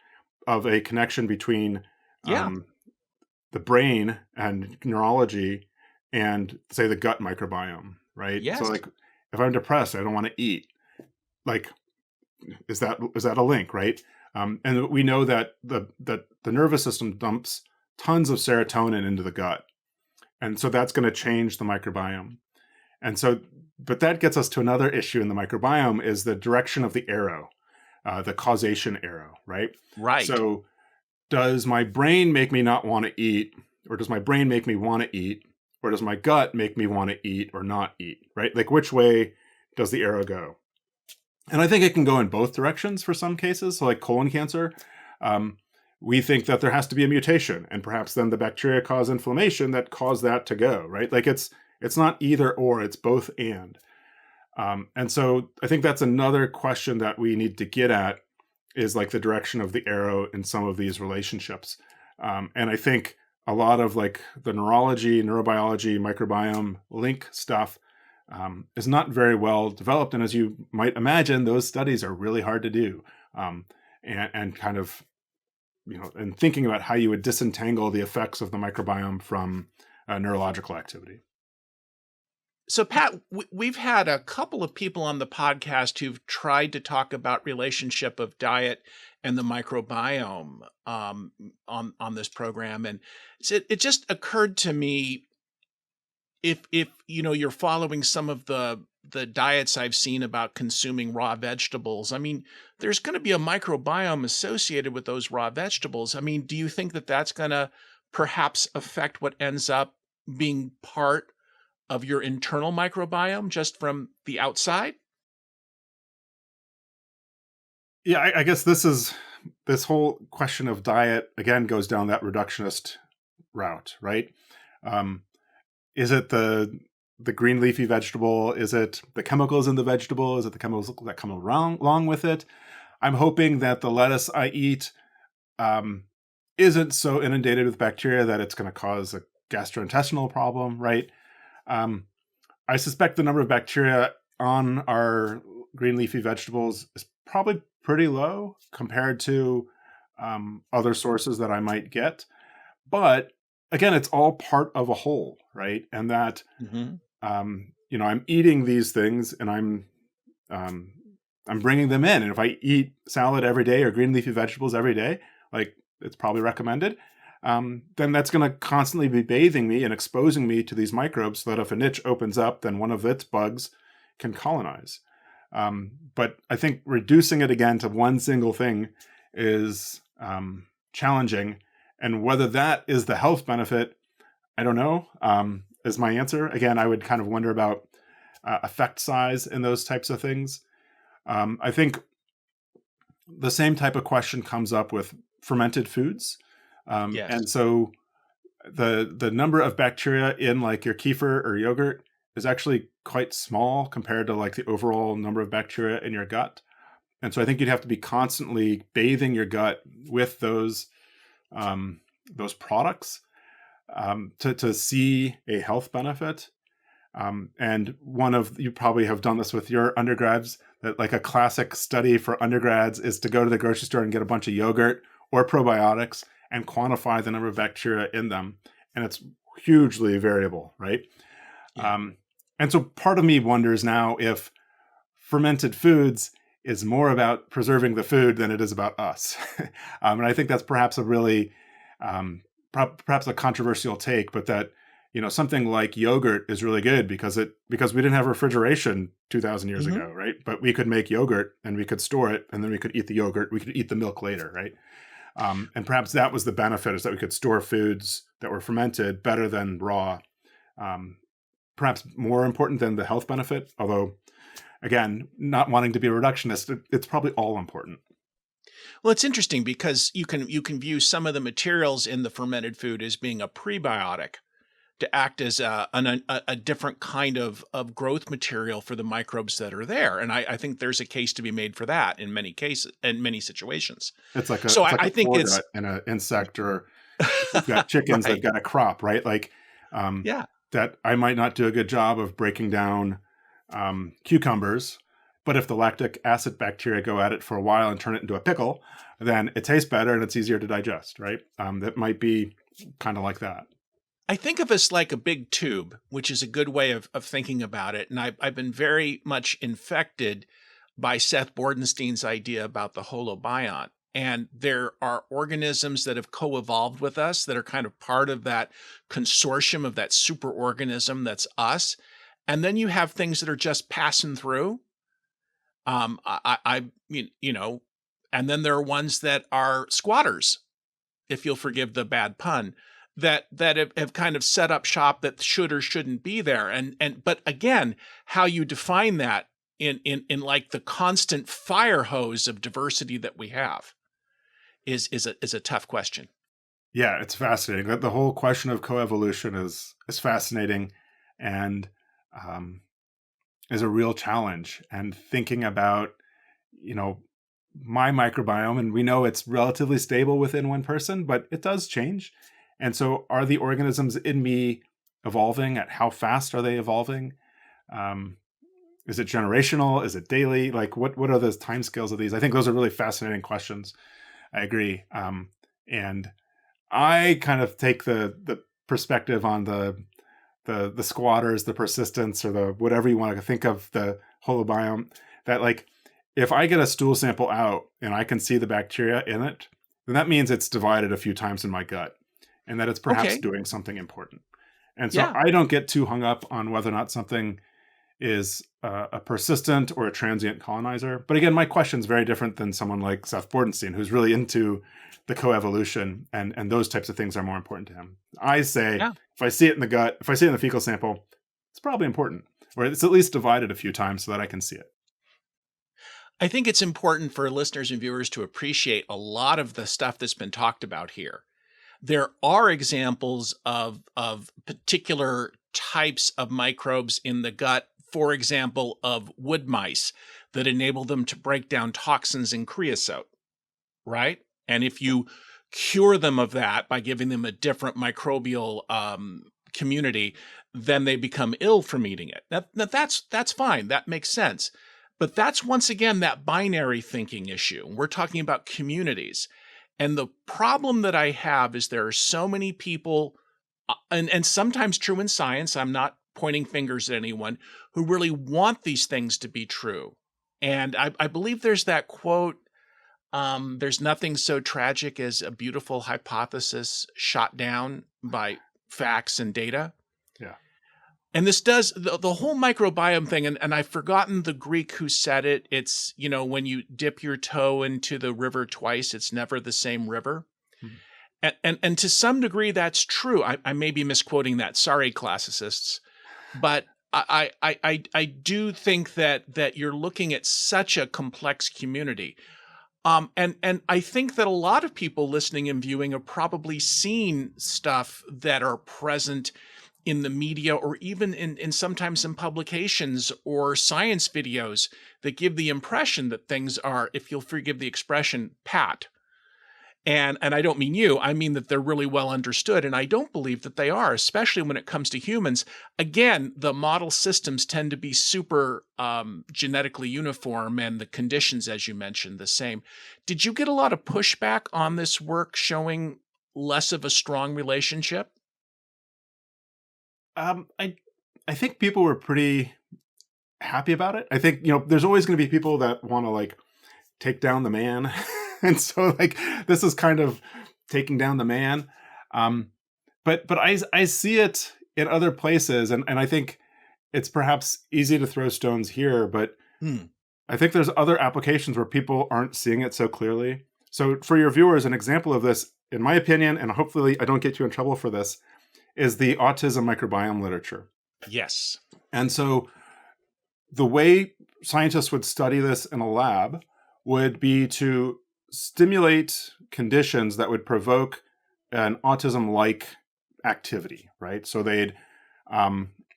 of a connection between the brain and neurology and, say, the gut microbiome, right? Yes. So like if I'm depressed, I don't want to eat. Like, is that a link, right? And we know that the nervous system dumps tons of serotonin into the gut. And so that's going to change the microbiome. And so, but that gets us to another issue in the microbiome is the direction of the arrow, the causation arrow, right? Right. So does my brain make me not want to eat, or does my brain make me want to eat, or does my gut make me want to eat or not eat, right? Like which way does the arrow go? And I think it can go in both directions for some cases. So like colon cancer, we think that there has to be a mutation, and perhaps then the bacteria cause inflammation that cause that to go, right? Like it's not either or, it's both and. And so I think that's another question that we need to get at is like the direction of the arrow in some of these relationships. And I think a lot of like the neurology, neurobiology, microbiome link stuff is not very well developed. And as you might imagine, those studies are really hard to do. And kind of, and thinking about how you would disentangle the effects of the microbiome from neurological activity. So, Pat, we've had a couple of people on the podcast who've tried to talk about relationship of diet and the microbiome on this program, and it just occurred to me if you're following some of the diets I've seen about consuming raw vegetables. I mean, there's going to be a microbiome associated with those raw vegetables. I mean, do you think that that's going to perhaps affect what ends up being part of your internal microbiome just from the outside? Yeah, I guess this whole question of diet again goes down that reductionist route, right? Is it the green leafy vegetable? Is it the chemicals in the vegetable? Is it the chemicals that come along with it? I'm hoping that the lettuce I eat isn't so inundated with bacteria that it's going to cause a gastrointestinal problem, right? I suspect the number of bacteria on our green leafy vegetables is probably pretty low compared to other sources that I might get. But again, it's all part of a whole, right? And that, I'm eating these things and I'm bringing them in. And if I eat salad every day or green leafy vegetables every day, like it's probably recommended, then that's going to constantly be bathing me and exposing me to these microbes so that if a niche opens up, then one of its bugs can colonize. But I think reducing it again to one single thing is challenging. And whether that is the health benefit, I don't know, is my answer. Again, I would kind of wonder about effect size in those types of things. I think the same type of question comes up with fermented foods. Yes. And so the number of bacteria in like your kefir or yogurt is actually quite small compared to like the overall number of bacteria in your gut. And so I think you'd have to be constantly bathing your gut with those products to see a health benefit. And you probably have done this with your undergrads, that like a classic study for undergrads is to go to the grocery store and get a bunch of yogurt or probiotics and quantify the number of bacteria in them. And it's hugely variable, right? Yeah. And so part of me wonders now if fermented foods is more about preserving the food than it is about us. And I think that's perhaps a really, perhaps a controversial take, but that, something like yogurt is really good because we didn't have refrigeration 2,000 years ago, right? But we could make yogurt and we could store it and then we could eat the yogurt, we could eat the milk later, right? And perhaps that was the benefit, is that we could store foods that were fermented better than raw. Perhaps more important than the health benefit, although, again, not wanting to be a reductionist, it's probably all important. Well, it's interesting because you can view some of the materials in the fermented food as being a prebiotic to act as a different kind of growth material for the microbes that are there. And I think there's a case to be made for that in many cases, in many situations. It's like I think it's in an insect, or you've got chickens right. that got a crop, right? Like, that I might not do a good job of breaking down cucumbers, but if the lactic acid bacteria go at it for a while and turn it into a pickle, then it tastes better and it's easier to digest, right? That might be kind of like that. I think of us like a big tube, which is a good way of thinking about it. And I've been very much infected by Seth Bordenstein's idea about the holobiont. and there are organisms that have co-evolved with us that are kind of part of that consortium of that superorganism that's us. And then you have things that are just passing through. And then there are ones that are squatters, if you'll forgive the bad pun, that have kind of set up shop that should or shouldn't be there. But again, how you define that in like the constant fire hose of diversity that we have is a tough question. Yeah, it's fascinating. The whole question of coevolution is fascinating, and is a real challenge. And thinking about, my microbiome, and we know it's relatively stable within one person, but it does change. And so are the organisms in me evolving? At how fast are they evolving? Is it generational? Is it daily? Like what are the timescales of these? I think those are really fascinating questions. I agree. And I kind of take the perspective on the squatters, the persistence, or the whatever you want to think of the holobiome, that like, if I get a stool sample out and I can see the bacteria in it, then that means it's divided a few times in my gut, and that it's perhaps doing something important. And so I don't get too hung up on whether or not something is a persistent or a transient colonizer. But again, my question is very different than someone like Seth Bordenstein, who's really into the coevolution, and those types of things are more important to him. I say, if I see it in the gut, if I see it in the fecal sample, it's probably important, or it's at least divided a few times so that I can see it. I think it's important for listeners and viewers to appreciate a lot of the stuff that's been talked about here. There are examples of particular types of microbes in the gut, for example, of wood mice that enable them to break down toxins in creosote, right? And if you cure them of that by giving them a different microbial community, then they become ill from eating it. Now that's fine. That makes sense. But that's, once again, that binary thinking issue. We're talking about communities. And the problem that I have is there are so many people, and sometimes true in science, I'm not pointing fingers at anyone, who really want these things to be true. And I believe there's that quote, there's nothing so tragic as a beautiful hypothesis shot down by facts and data. Yeah. And this does the whole microbiome thing, and I've forgotten the Greek who said it. It's, when you dip your toe into the river twice, it's never the same river. Mm-hmm. And to some degree, that's true. I may be misquoting that. Sorry, classicists. But I do think that you're looking at such a complex community. And I think that a lot of people listening and viewing have probably seen stuff that are present in the media, or even in sometimes in publications or science videos that give the impression that things are, if you'll forgive the expression, pat. And I don't mean you, I mean that they're really well understood. And I don't believe that they are, especially when it comes to humans. Again, the model systems tend to be super genetically uniform, and the conditions, as you mentioned, the same. Did you get a lot of pushback on this work showing less of a strong relationship? I think people were pretty happy about it. I think, there's always going to be people that want to like take down the man. And so like, this is kind of taking down the man. But I see it in other places. And I think it's perhaps easy to throw stones here, but I think there's other applications where people aren't seeing it so clearly. So for your viewers, an example of this, in my opinion, and hopefully I don't get you in trouble for this, is the autism microbiome literature. Yes. And so the way scientists would study this in a lab would be to stimulate conditions that would provoke an autism-like activity, right? So they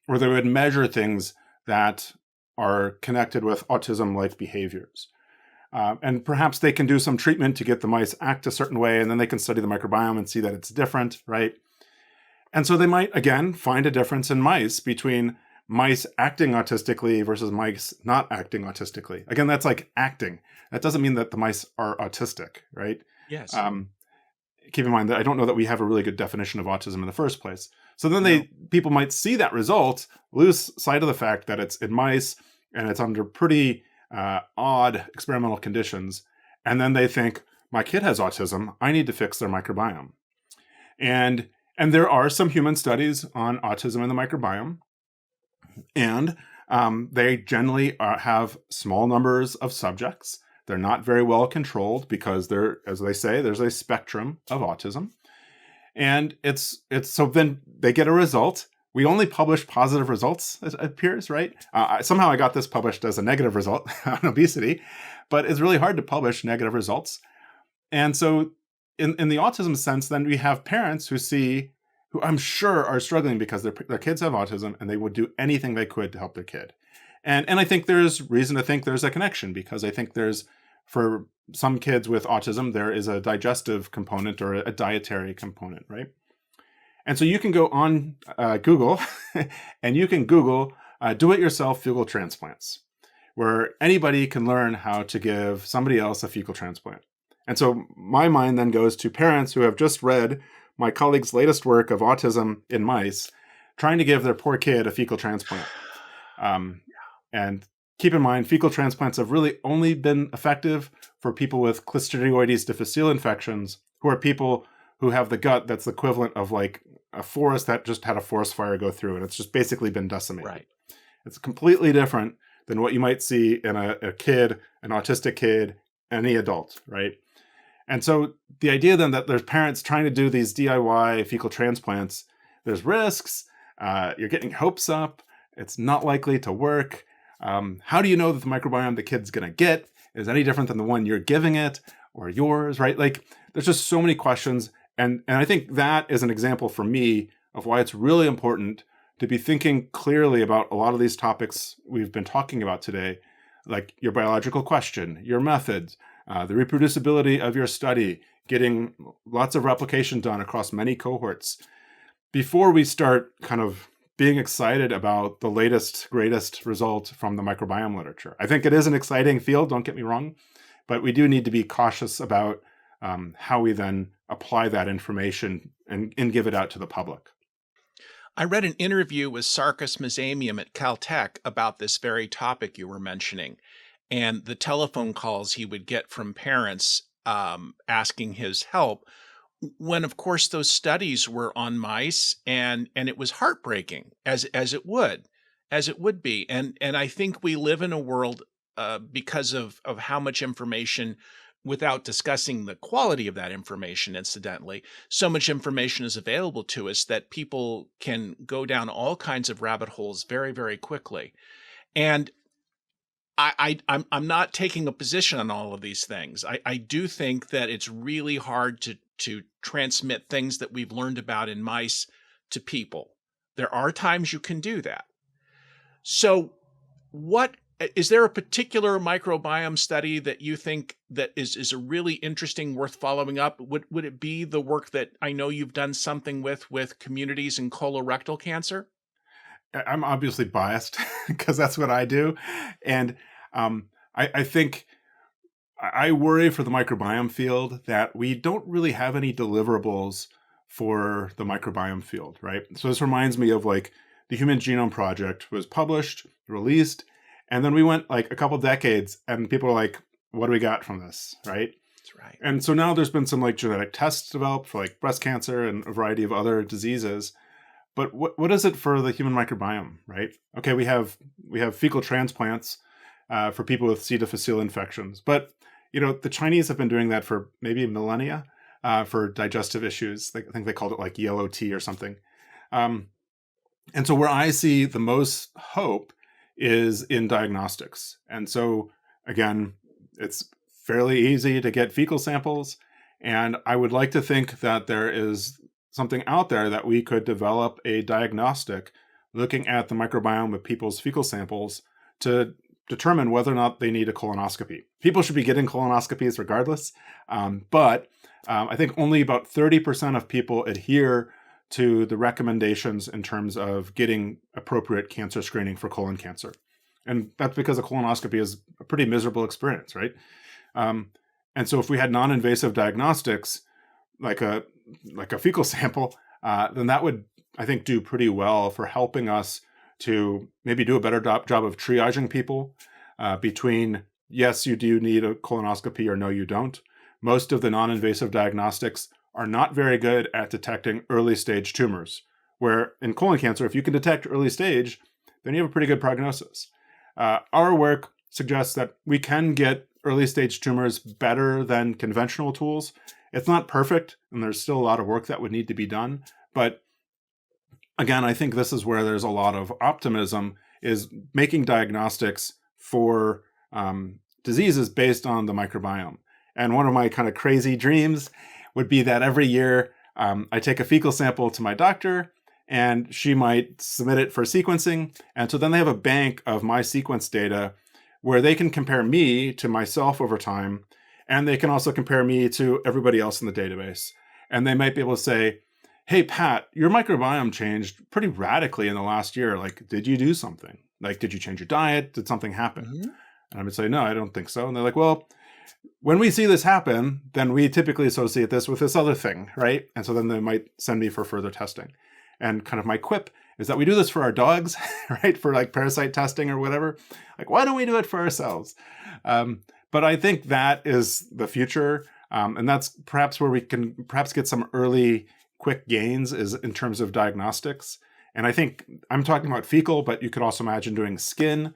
would measure things that are connected with autism-like behaviors. And perhaps they can do some treatment to get the mice act a certain way, and then they can study the microbiome and see that it's different, right? And so they might, again, find a difference in mice between mice acting autistically versus mice not acting autistically. Again, that's like acting. That doesn't mean that the mice are autistic, right? Yes. Keep in mind that I don't know that we have a really good definition of autism in the first place. So then people might see that result, lose sight of the fact that it's in mice and it's under pretty odd experimental conditions. And then they think, my kid has autism, I need to fix their microbiome. And there are some human studies on autism and the microbiome. And they generally have small numbers of subjects. They're not very well controlled because as they say, there's a spectrum of autism. And it's so then they get a result. We only publish positive results, it appears, right? Somehow I got this published as a negative result on obesity, but it's really hard to publish negative results. And so in the autism sense, then we have parents who I'm sure are struggling because their kids have autism and they would do anything they could to help their kid. And I think there's reason to think there's a connection, because I think for some kids with autism, there is a digestive component or a dietary component, right? And so you can go on Google and you can Google do-it-yourself fecal transplants, where anybody can learn how to give somebody else a fecal transplant. And so my mind then goes to parents who have just read my colleague's latest work of autism in mice, trying to give their poor kid a fecal transplant. And keep in mind, fecal transplants have really only been effective for people with Clostridioides difficile infections, who are people who have the gut that's the equivalent of like a forest that just had a forest fire go through, and it's just basically been decimated. Right. It's completely different than what you might see in a kid, an autistic kid, any adult, right? And so the idea then that there's parents trying to do these DIY fecal transplants, there's risks, you're getting hopes up, it's not likely to work. How do you know that the microbiome the kid's going to get is any different than the one you're giving it or yours, right? Like there's just so many questions. And I think that is an example for me of why it's really important to be thinking clearly about a lot of these topics we've been talking about today, like your biological question, your methods, the reproducibility of your study, getting lots of replication done across many cohorts, before we start kind of being excited about the latest, greatest result from the microbiome literature. I think it is an exciting field, don't get me wrong, but we do need to be cautious about how we then apply that information and give it out to the public. I read an interview with Sarkis Mazamian at Caltech about this very topic you were mentioning, and the telephone calls he would get from parents asking his help, when of course those studies were on mice, and it was heartbreaking, as it would be. And I think we live in a world because of how much information, without discussing the quality of that information, incidentally, so much information is available to us that people can go down all kinds of rabbit holes very, very quickly. And I'm not taking a position on all of these things. I do think that it's really hard to transmit things that we've learned about in mice to people. There are times you can do that. So is there a particular microbiome study that you think that is a really interesting, worth following up? Would it be the work that I know you've done something with communities in colorectal cancer? I'm obviously biased because that's what I do. And I think I worry for the microbiome field that we don't really have any deliverables for the microbiome field, right? So this reminds me of like the Human Genome Project was published, released, and then we went like a couple decades and people are like, what do we got from this, right? That's right. And so now there's been some like genetic tests developed for like breast cancer and a variety of other diseases. But what is it for the human microbiome, right? Okay, we have fecal transplants for people with C. difficile infections. But, the Chinese have been doing that for maybe millennia for digestive issues. I think they called it like yellow tea or something. And so where I see the most hope is in diagnostics. And so, again, it's fairly easy to get fecal samples. And I would like to think that there is something out there that we could develop a diagnostic looking at the microbiome of people's fecal samples to determine whether or not they need a colonoscopy. People should be getting colonoscopies regardless, but I think only about 30% of people adhere to the recommendations in terms of getting appropriate cancer screening for colon cancer. And that's because a colonoscopy is a pretty miserable experience, right? And so if we had non-invasive diagnostics, like a fecal sample, then that would, I think, do pretty well for helping us to maybe do a better job of triaging people between, yes, you do need a colonoscopy or no, you don't. most of the non-invasive diagnostics are not very good at detecting early stage tumors, where in colon cancer, if you can detect early stage, then you have a pretty good prognosis. Our work suggests that we can get early stage tumors better than conventional tools. It's not perfect, and there's still a lot of work that would need to be done. But again, I think this is where there's a lot of optimism, is making diagnostics for diseases based on the microbiome. And one of my kind of crazy dreams would be that every year I take a fecal sample to my doctor, and she might submit it for sequencing. And so then they have a bank of my sequence data where they can compare me to myself over time. And they can also compare me to everybody else in the database. And they might be able to say, hey, Pat, your microbiome changed pretty radically in the last year. Like, did you do something? Like, did you change your diet? Did something happen? Mm-hmm. And I would say, no, I don't think so. And they're like, well, when we see this happen, then we typically associate this with this other thing, right? And so then they might send me for further testing. And kind of my quip is that we do this for our dogs, right? For like parasite testing or whatever. Like, why don't we do it for ourselves? But I think that is the future. And that's perhaps where we can perhaps get some early quick gains is in terms of diagnostics. And I think I'm talking about fecal, but you could also imagine doing skin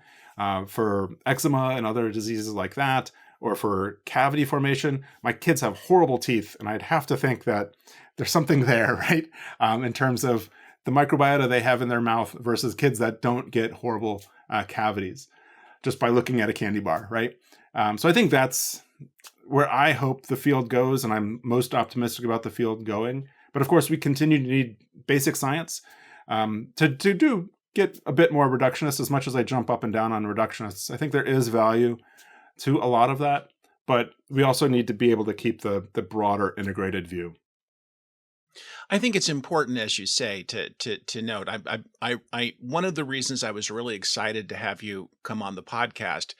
for eczema and other diseases like that, or for cavity formation. My kids have horrible teeth, and I'd have to think that there's something there, right? In terms of the microbiota they have in their mouth versus kids that don't get horrible cavities just by looking at a candy bar, right? So I think that's where I hope the field goes, and I'm most optimistic about the field going. But of course, we continue to need basic science to get a bit more reductionist. As much as I jump up and down on reductionists, I think there is value to a lot of that, but we also need to be able to keep the broader integrated view. I think it's important, as you say, to note. I one of the reasons I was really excited to have you come on the podcast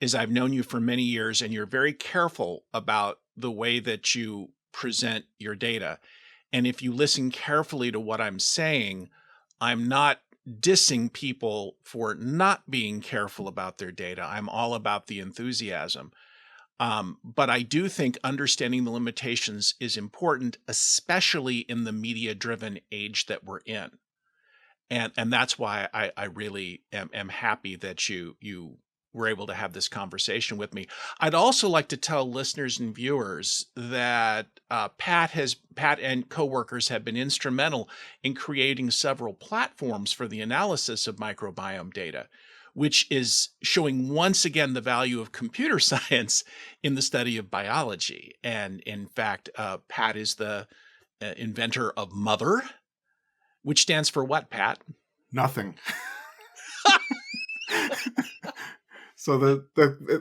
is I've known you for many years, and you're very careful about the way that you present your data. And if you listen carefully to what I'm saying, I'm not dissing people for not being careful about their data. I'm all about the enthusiasm. But I do think understanding the limitations is important, especially in the media-driven age that we're in. And that's why I really am happy that you were able to have this conversation with me. I'd also like to tell listeners and viewers that Pat and coworkers have been instrumental in creating several platforms for the analysis of microbiome data, which is showing once again the value of computer science in the study of biology. And in fact, Pat is the inventor of Mother, which stands for what, Pat? Nothing. So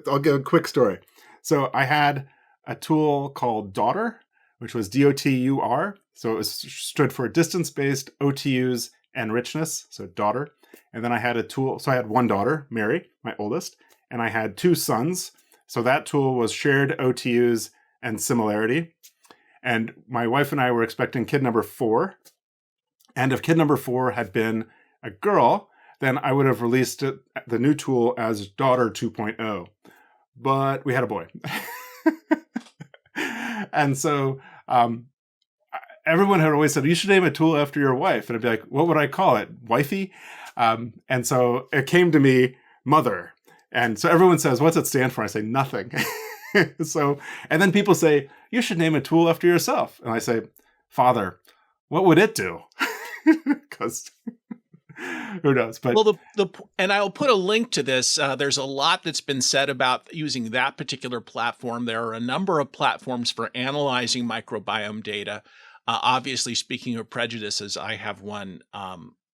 I'll give a quick story. So I had a tool called Daughter, which was DOTUR. So it stood for distance-based OTUs and richness. So Daughter. And then I had a tool. So I had one daughter, Mary, my oldest, and I had two sons. So that tool was shared OTUs and similarity. And my wife and I were expecting kid number 4. And if kid number 4 had been a girl, then I would have released the new tool as Daughter 2.0. But we had a boy. And so everyone had always said, you should name a tool after your wife. And I'd be like, what would I call it? Wifey? And so it came to me, Mother. And so everyone says, what's it stand for? I say, nothing. And then people say, you should name a tool after yourself. And I say, Father. What would it do? Because who knows? But well, and I'll put a link to this. There's a lot that's been said about using that particular platform. There are a number of platforms for analyzing microbiome data. Obviously, speaking of prejudices, I have one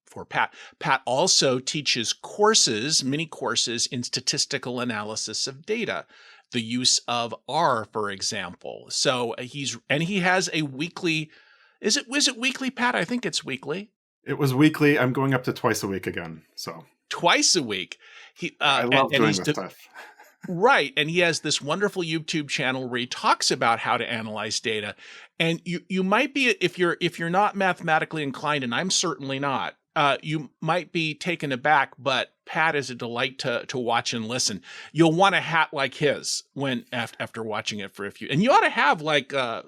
for Pat. Pat also teaches courses, mini courses in statistical analysis of data, the use of R, for example. So he has a weekly. Was it weekly, Pat? I think it's weekly. It was weekly. I'm going up to twice a week again. So twice a week. I love doing this stuff. Right. And he has this wonderful YouTube channel where he talks about how to analyze data. And you might be, if you're not mathematically inclined, and I'm certainly not, you might be taken aback, but Pat is a delight to watch and listen. You'll want a hat like his when after watching it for a few. And you ought to have like a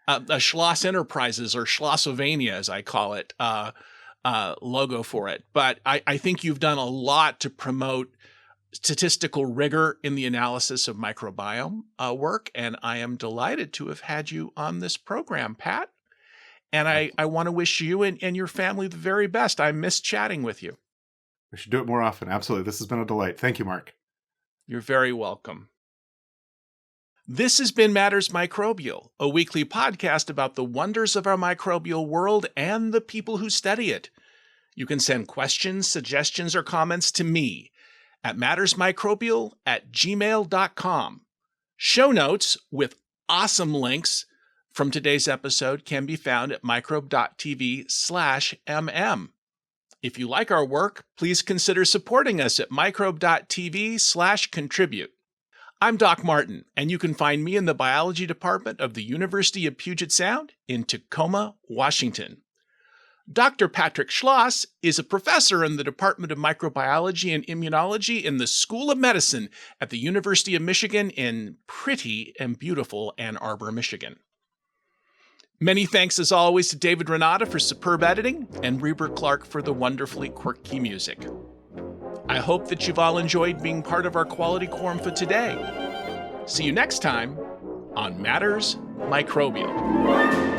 Schloss Enterprises or Schlossovania, as I call it, logo for it. But I think you've done a lot to promote statistical rigor in the analysis of microbiome work, and I am delighted to have had you on this program, Pat. And I want to wish you and your family the very best. I miss chatting with you. We should do it more often. Absolutely. This has been a delight. Thank you, Mark. You're very welcome. This has been Matters Microbial, a weekly podcast about the wonders of our microbial world and the people who study it. You can send questions, suggestions, or comments to me at mattersmicrobial@gmail.com. Show notes with awesome links from today's episode can be found at microbe.tv/mm. If you like our work, please consider supporting us at microbe.tv/contribute. I'm Doc Martin, and you can find me in the biology department of the University of Puget Sound in Tacoma, Washington. Dr. Patrick Schloss is a professor in the Department of Microbiology and Immunology in the School of Medicine at the University of Michigan in pretty and beautiful Ann Arbor, Michigan. Many thanks, as always, to David Renata for superb editing and Reber Clark for the wonderfully quirky music. I hope that you've all enjoyed being part of our quality quorum for today. See you next time on Matters Microbial.